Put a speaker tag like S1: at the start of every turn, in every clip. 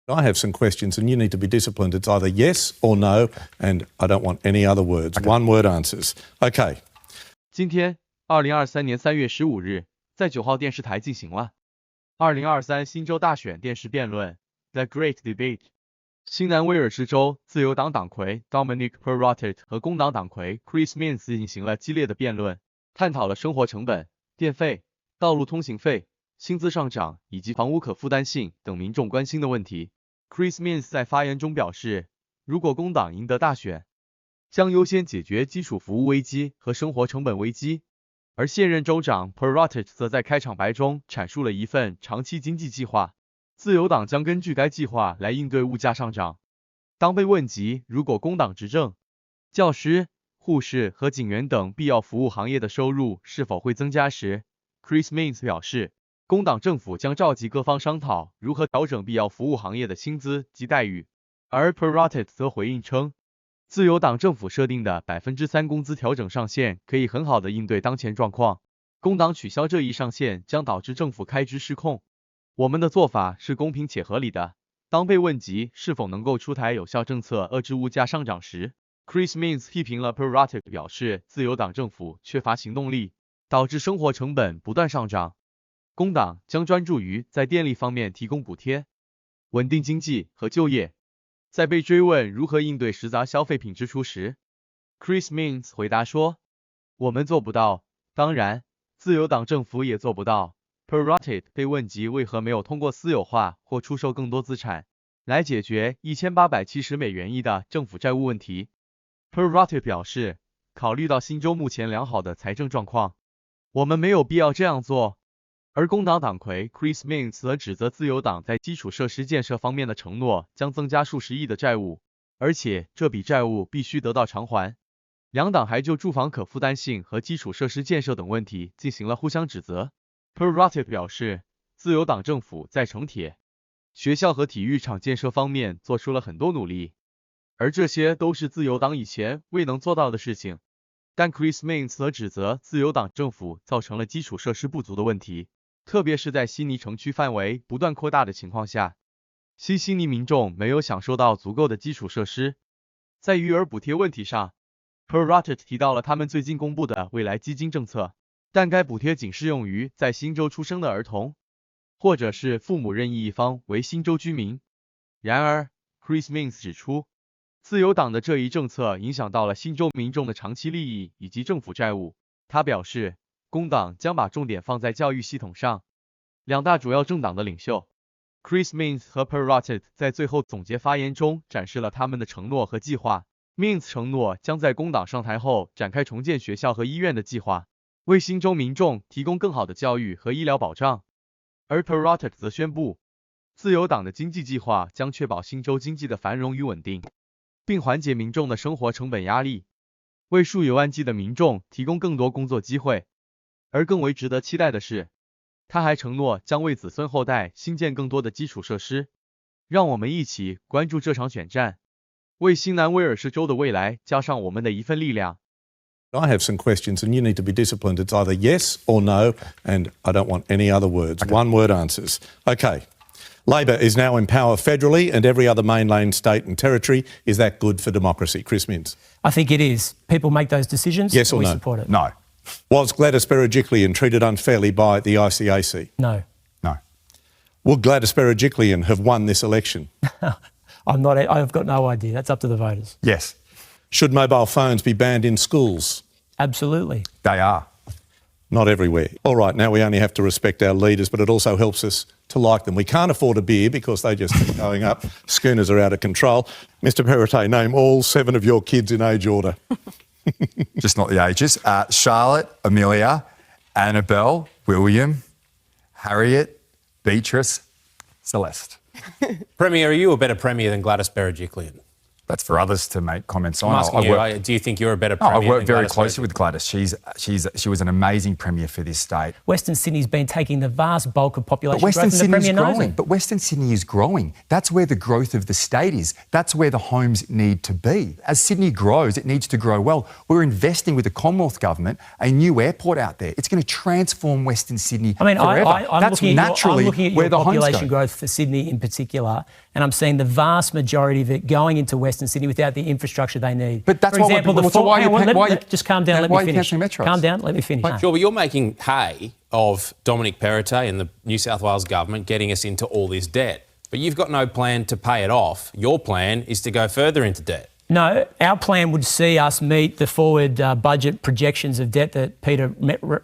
S1: I have some questions and you need to be disciplined. It's either yes or no, and I don't want any other words. One word answers. Okay.
S2: 今天，2023年3月15日，在9号电视台进行了2023新州大选电视辩论 The Great Debate。新南威尔士州自由党党魁 Dominic Perrottet 和工党党魁 Chris Minns 进行了激烈的辩论，探讨了生活成本、电费、道路通行费、薪资上涨以及房屋可负担性等民众关心的问题。Chris Minns 在发言中表示，如果工党赢得大选，将优先解决基础服务危机和生活成本危机。而现任州长 Perrottet 则在开场白中阐述了一份长期经济计划，自由党将根据该计划来应对物价上涨。当被问及如果工党执政，教师、护士和警员等必要服务行业的收入是否会增加时， Chris Minns 表示，工党政府将召集各方商讨如何调整必要服务行业的薪资及待遇。而 Perrottet 则回应称，自由党政府设定的 3% 工资调整上限可以很好的应对当前状况，工党取消这一上限将导致政府开支失控。我们的做法是公平且合理的。当被问及是否能够出台有效政策遏制物价上涨时， Chris Minns 批评了 Perrottet， 表示自由党政府缺乏行动力，导致生活成本不断上涨。工党将专注于在电力方面提供补贴，稳定经济和就业。在被追问如何应对食杂消费品支出时， Chris Minns 回答说，我们做不到，当然，自由党政府也做不到。Perrottet 被问及为何没有通过私有化或出售更多资产来解决$1870亿的政府债务问题， Perrottet 表示，考虑到新州目前良好的财政状况，我们没有必要这样做。而工党党魁 Chris Minns 则指责自由党在基础设施建设方面的承诺将增加数十亿的债务，而且这笔债务必须得到偿还。两党还就住房可负担性和基础设施建设等问题进行了互相指责。Perrottet 表示，自由党政府在城铁、学校和体育场建设方面做出了很多努力，而这些都是自由党以前未能做到的事情。但 Chris Minns 则指责自由党政府造成了基础设施不足的问题，特别是在悉尼城区范围不断扩大的情况下，悉尼民众没有享受到足够的基础设施。在育儿补贴问题上， Perrottet 提到了他们最近公布的未来基金政策，但该补贴仅适用于在新州出生的儿童，或者是父母任意一方为新州居民。然而 Chris Minns 指出，自由党的这一政策影响到了新州民众的长期利益以及政府债务。他表示，工党将把重点放在教育系统上。两大主要政党的领袖 Chris Minns 和 Perrottet 在最后总结发言中展示了他们的承诺和计划。Minns 承诺将在工党上台后展开重建学校和医院的计划，为新州民众提供更好的教育和医疗保障。而 Perrottet 则宣布，自由党的经济计划将确保新州经济的繁荣与稳定，并缓解民众的生活成本压力，为数以万计的民众提供更多工作机会。而更为值得期待的是，他还承诺将为子孙后代新建更多的基础设施。让我们一起关注这场选战，为新南威尔士州的未来加上我们的一份力量。
S1: I have some questions and you need to be disciplined. It's either yes or no, and I don't want any other words. One word answers. Okay. Labor is now in power federally and every other mainland state and territory. Is that good for democracy? Chris Minns.
S3: I think it is. People make those decisions.
S1: Yes or
S3: we
S1: no?
S3: Support it.
S4: No.
S1: Was Gladys Berejiklian treated unfairly by the ICAC?
S3: No.
S4: No.
S1: Would Gladys Berejiklian have won this election?
S3: I've got no idea. That's up to the voters.
S4: Yes.
S1: Should mobile phones be banned in schools?
S3: Absolutely.
S4: They are.
S1: Not everywhere. All right, now we only have to respect our leaders, but it also helps us to like them. We can't afford a beer because they just keep going up. Schooners are out of control. Mr Perrottet, name all 7 of your kids in age order.
S4: Just not the ages. Charlotte, Amelia, Annabelle, William, Harriet, Beatrice, Celeste.
S5: Premier, are you a better Premier than Gladys Berejiklian?
S4: That's for others to make comments on.
S5: I'm asking you, do you think you're a better
S4: No,
S5: Premier?
S4: I work very
S5: Gladys
S4: closely
S5: Berejiklian?
S4: with Gladys. She was an amazing Premier for this state.
S3: Western Sydney's been taking the vast bulk of population
S4: But Western
S3: growth, and the
S4: Sydney is
S3: Premier knows
S4: growing.
S3: it.
S4: But Western Sydney is growing. That's where the growth of the state is. That's where the homes need to be. As Sydney grows, it needs to grow well. We're investing with the Commonwealth Government a new airport out there. It's going to transform Western Sydney
S3: I mean,
S4: forever.
S3: I'm
S4: That's
S3: looking
S4: naturally
S3: at
S4: where
S3: your
S4: the homes
S3: population
S4: go.
S3: growth for Sydney in particular, and I'm seeing the vast majority of it going into Western Sydney without the infrastructure they need.
S4: But that's
S3: for
S4: what
S3: example,
S4: so why
S3: hang on,
S4: are you,
S3: just calm down. Let
S4: why
S3: me
S4: are you
S3: finish.
S4: cancelling metros?
S3: Calm down. Let me finish.
S5: Sure, but you're making hay of Dominic Perrottet and the New South Wales government getting us into all this debt. But you've got no plan to pay it off. Your plan is to go further into debt.
S3: No, our plan would see us meet the forward budget projections of debt that Peter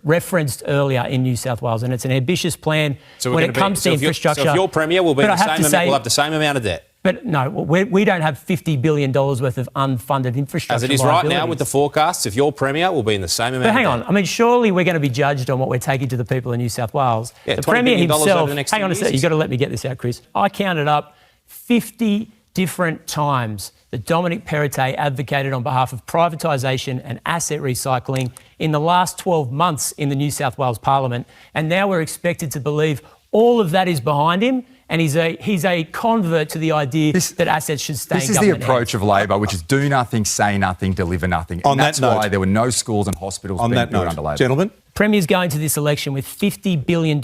S3: referenced earlier in New South Wales, and it's an ambitious plan when it comes to infrastructure.
S5: So if your Premier will be
S3: But
S5: we'll have the same amount of debt.
S3: But no, we don't have $50 billion worth of unfunded infrastructure.
S5: As it is right now with the forecasts, if your Premier will be in the same amount
S3: But hang
S5: of
S3: on,
S5: debt.
S3: I mean, surely we're going to be judged on what we're taking to the people in New South Wales.
S5: Yeah,
S3: the
S5: $20
S3: Premier
S5: billion over
S3: himself,
S5: the next
S3: hang on a
S5: 2
S3: second,
S5: years.
S3: you've got to let me get this out, Chris. I counted up 50 different times that Dominic Perrottet advocated on behalf of privatisation and asset recycling in the last 12 months in the New South Wales Parliament, and now we're expected to believe all of that is behind him, and he's a convert to the idea that assets should stay in
S4: This is the
S3: government
S4: approach
S3: hands.
S4: of Labor, which is do nothing, say nothing, deliver nothing.
S1: On
S4: And
S1: that
S4: that's
S1: note-
S4: why there were no schools and hospitals
S1: On
S4: being
S1: that
S4: built
S1: note,
S4: under Labor.
S1: gentlemen,
S3: Premier's going to this election with $50 billion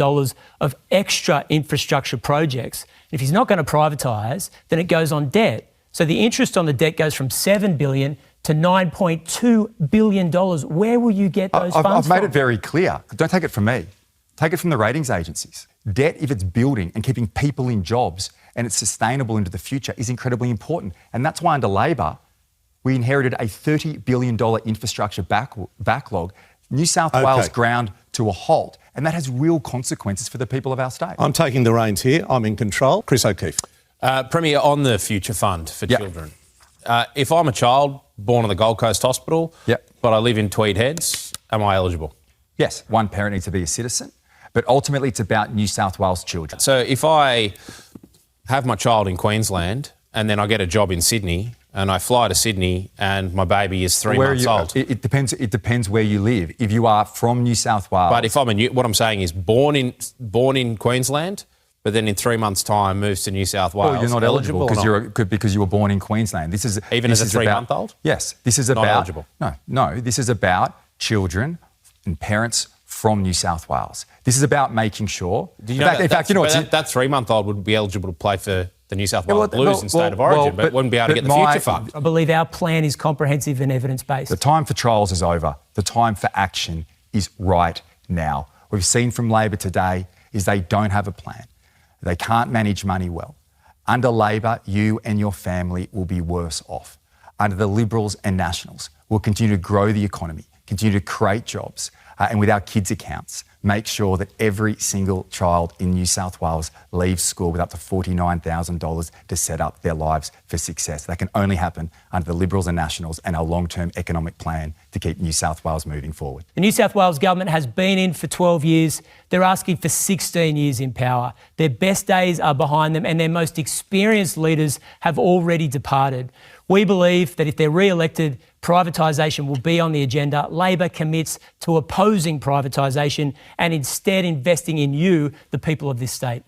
S3: of extra infrastructure projects. If he's not going to privatise, then it goes on debt. So the interest on the debt goes from $7 billion to $9.2 billion. Where will you get those funds
S4: I've made
S3: from?
S4: it very clear. Don't take it from me. Take it from the ratings agencies. Debt, if it's building and keeping people in jobs and it's sustainable into the future, is incredibly important. And that's why under Labor, we inherited a $30 billion infrastructure backlog. New South Wales ground to a halt. And that has real consequences for the people of our state.
S1: I'm taking the reins here. I'm in control. Chris O'Keefe.
S5: Premier, on the Future Fund for children, if I'm a child born in the Gold Coast Hospital, but I live in Tweed Heads, am I eligible?
S4: Yes, one parent needs to be a citizen, but ultimately it's about New South Wales children.
S5: So if I have my child in Queensland and then I get a job in Sydney and I fly to Sydney and my baby is 3 months old.
S4: It depends where you live. If you are from New South Wales,
S5: But if I'm what I'm saying is born in Queensland, but then in 3 months' time moves to New South Wales,
S4: well, you're not eligible
S5: or
S4: because you were born in Queensland. This is
S5: Even as a
S4: this is about-
S5: 3-month-old?
S4: Yes, this is about
S5: eligible?
S4: No. This is about children and parents from New South Wales. This is about making sure.
S5: Do you know
S4: in fact, you know what's
S5: that 3-month-old would be eligible to play for the New South Wales Blues in State of Origin, but wouldn't be able to get the Future Fund.
S3: I believe our plan is comprehensive and evidence-based.
S4: The time for trials is over. The time for action is right now. What we've seen from Labor today is they don't have a plan. They can't manage money well. Under Labor, you and your family will be worse off. Under the Liberals and Nationals, we'll continue to grow the economy, continue to create jobs, and with our kids' accounts, make sure that every single child in New South Wales leaves school with up to $49,000 to set up their lives for success. That can only happen under the Liberals and Nationals and our long-term economic plan to keep New South Wales moving forward.
S3: The New South Wales government has been in for 12 years. They're asking for 16 years in power. Their best days are behind them and their most experienced leaders have already departed. We believe that if they're re-elected, privatisation will be on the agenda. Labor commits to opposing privatisation and instead investing in you, the people of this state.